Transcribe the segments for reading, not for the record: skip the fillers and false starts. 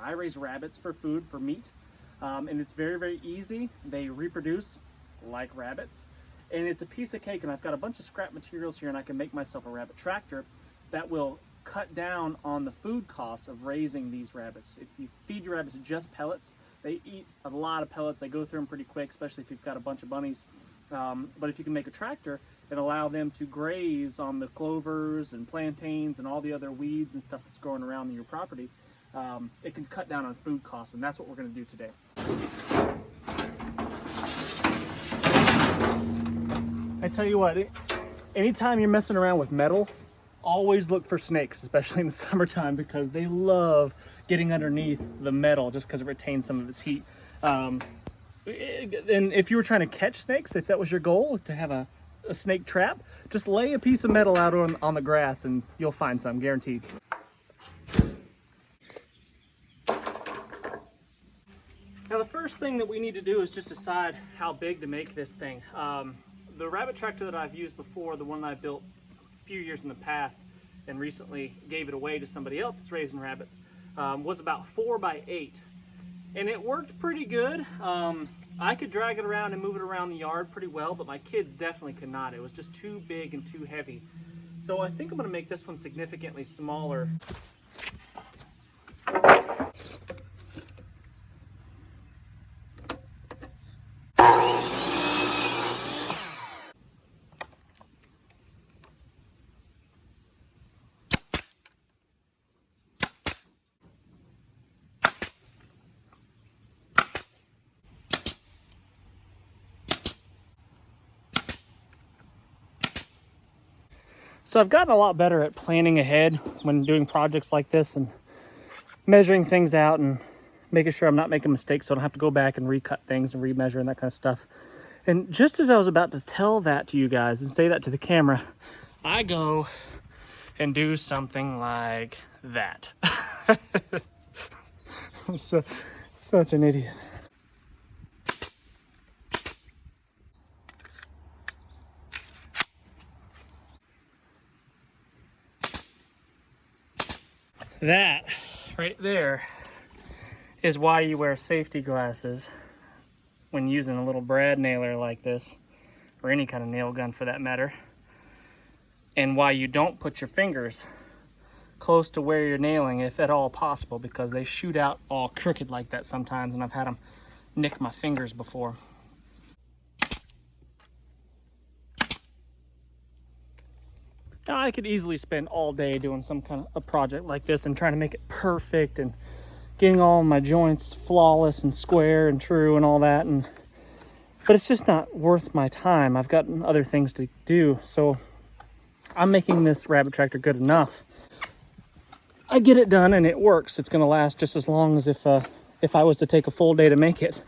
I raise rabbits for food, for meat, and it's very, very easy. They reproduce like rabbits, and it's a piece of cake, and I've got a bunch of scrap materials here, and I can make myself a rabbit tractor that will cut down on the food costs of raising these rabbits. If you feed your rabbits just pellets, they eat a lot of pellets. They go through them pretty quick, especially if you've got a bunch of bunnies. But if you can make a tractor and allow them to graze on the clovers and plantains and all the other weeds and stuff that's growing around in your property, it can cut down on food costs, and that's what we're going to do today. I tell you what, anytime you're messing around with metal, always look for snakes, especially in the summertime, because they love getting underneath the metal just because it retains some of its heat. And if you were trying to catch snakes, if that was your goal, is to have a snake trap, just lay a piece of metal out on the grass and you'll find some, guaranteed. Now the first thing that we need to do is just decide how big to make this thing. The rabbit tractor that I've used before, the one I built a few years in the past and recently gave it away to somebody else that's raising rabbits, was about 4 by 8. And it worked pretty good. I could drag it around and move it around the yard pretty well, but my kids definitely could not. It was just too big and too heavy. So I think I'm gonna make this one significantly smaller. So I've gotten a lot better at planning ahead when doing projects like this and measuring things out and making sure I'm not making mistakes so I don't have to go back and recut things and remeasure and that kind of stuff. And just as I was about to tell that to you guys and say that to the camera, I go and do something like that. I'm such an idiot. That right there is why you wear safety glasses when using a little brad nailer like this, or any kind of nail gun for that matter, and why you don't put your fingers close to where you're nailing if at all possible, because they shoot out all crooked like that sometimes, and I've had them nick my fingers before. Now, I could easily spend all day doing some kind of a project like this and trying to make it perfect and getting all my joints flawless and square and true and all that, but it's just not worth my time. I've got other things to do, so I'm making this rabbit tractor good enough. I get it done and it works. It's going to last just as long as if I was to take a full day to make it.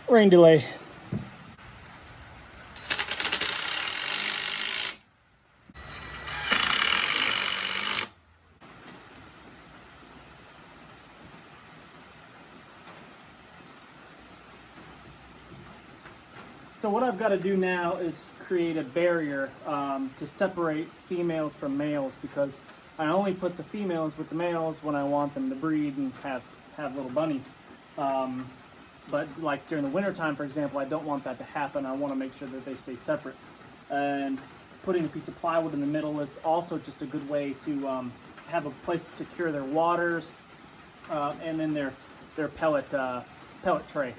Rain delay. So what I've got to do now is create a barrier to separate females from males, because I only put the females with the males when I want them to breed and have little bunnies. But like during the winter time, for example, I don't want that to happen. I want to make sure that they stay separate. And putting a piece of plywood in the middle is also just a good way to have a place to secure their waters, and then their pellet tray.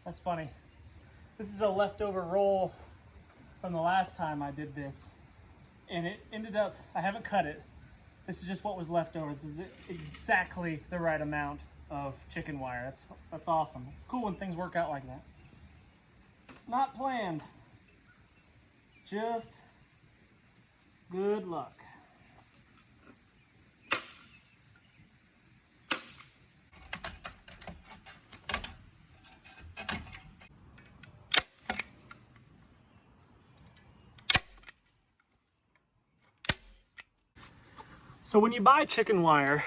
That's funny. This is a leftover roll from the last time I did this. And it ended up, I haven't cut it. This is just what was left over. This is exactly the right amount of chicken wire. That's awesome. It's cool when things work out like that. Not planned. Just good luck. So when you buy chicken wire,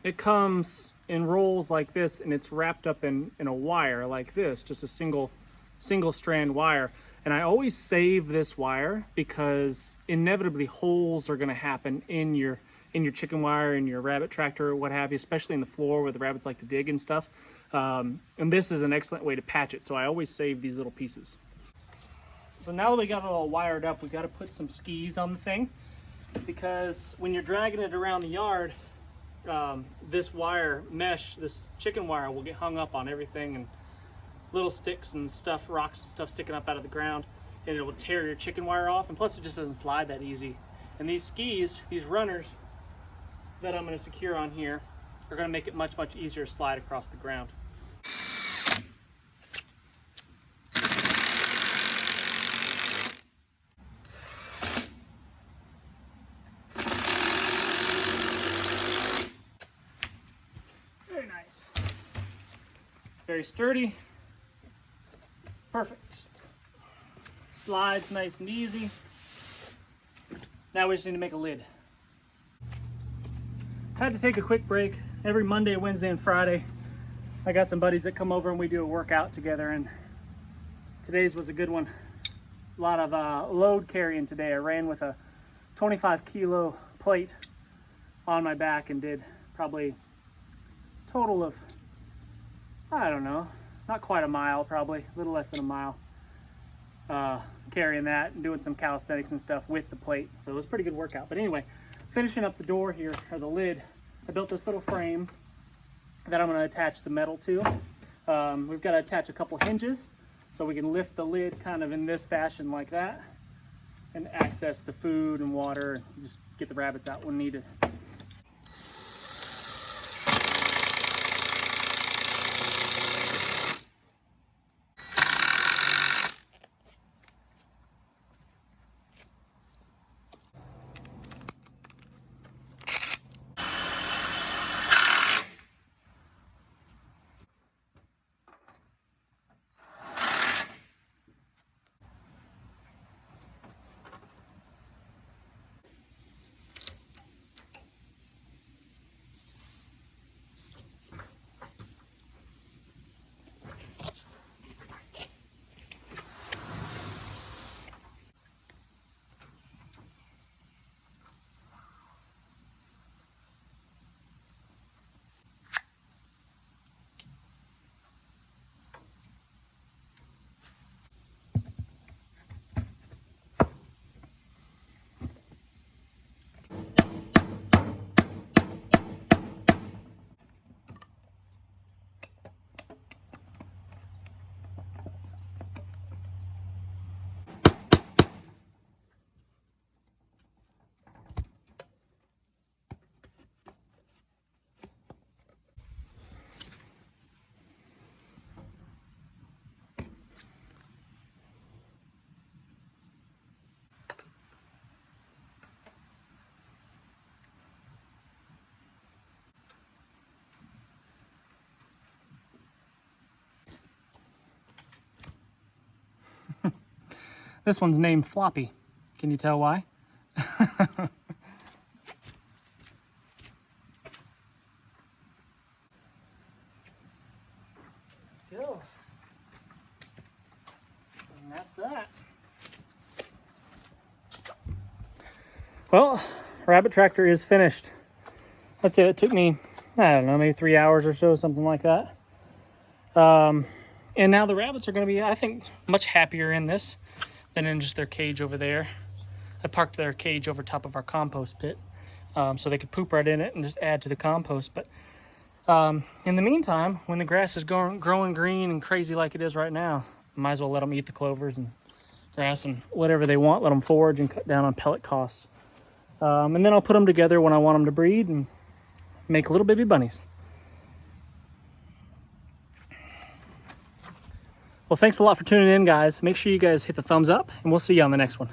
it comes in rolls like this, and it's wrapped up in a wire like this, just a single strand wire. And I always save this wire because inevitably holes are going to happen in your chicken wire, in your rabbit tractor, or what have you, especially in the floor where the rabbits like to dig and stuff. And this is an excellent way to patch it. So I always save these little pieces. So now that we got it all wired up, we got to put some skis on the thing, because when you're dragging it around the yard, this wire mesh, this chicken wire, will get hung up on everything, and little sticks and stuff, rocks and stuff sticking up out of the ground, and it will tear your chicken wire off. And plus it just doesn't slide that easy. And these skis, these runners that I'm going to secure on here, are going to make it much easier to slide across the ground. Very nice. Very sturdy. Perfect. Slides nice and easy. Now we just need to make a lid. Had to take a quick break. Every Monday, Wednesday, and Friday, I got some buddies that come over and we do a workout together, and today's was a good one. A lot of load carrying today. I ran with a 25 kilo plate on my back and did probably a total of, I don't know, not quite a mile, probably a little less than a mile, carrying that and doing some calisthenics and stuff with the plate. So it was a pretty good workout. But anyway, finishing up the door here, or the lid, I built this little frame that I'm going to attach the metal to. We've got to attach a couple hinges so we can lift the lid kind of in this fashion like that, and access the food and water, and just get the rabbits out when needed. This one's named Floppy. Can you tell why? Go. And that's that. Well, rabbit tractor is finished. I'd say it took me, I don't know, maybe 3 hours or so, something like that. And now the rabbits are going to be, I think, much happier in this than in just their cage over there. I parked their cage over top of our compost pit, so they could poop right in it and just add to the compost. But in the meantime, when the grass is growing green and crazy like it is right now, might as well let them eat the clovers and grass and whatever they want. Let them forage and cut down on pellet costs. And then I'll put them together when I want them to breed and make little baby bunnies. Well, thanks a lot for tuning in, guys. Make sure you guys hit the thumbs up, and we'll see you on the next one.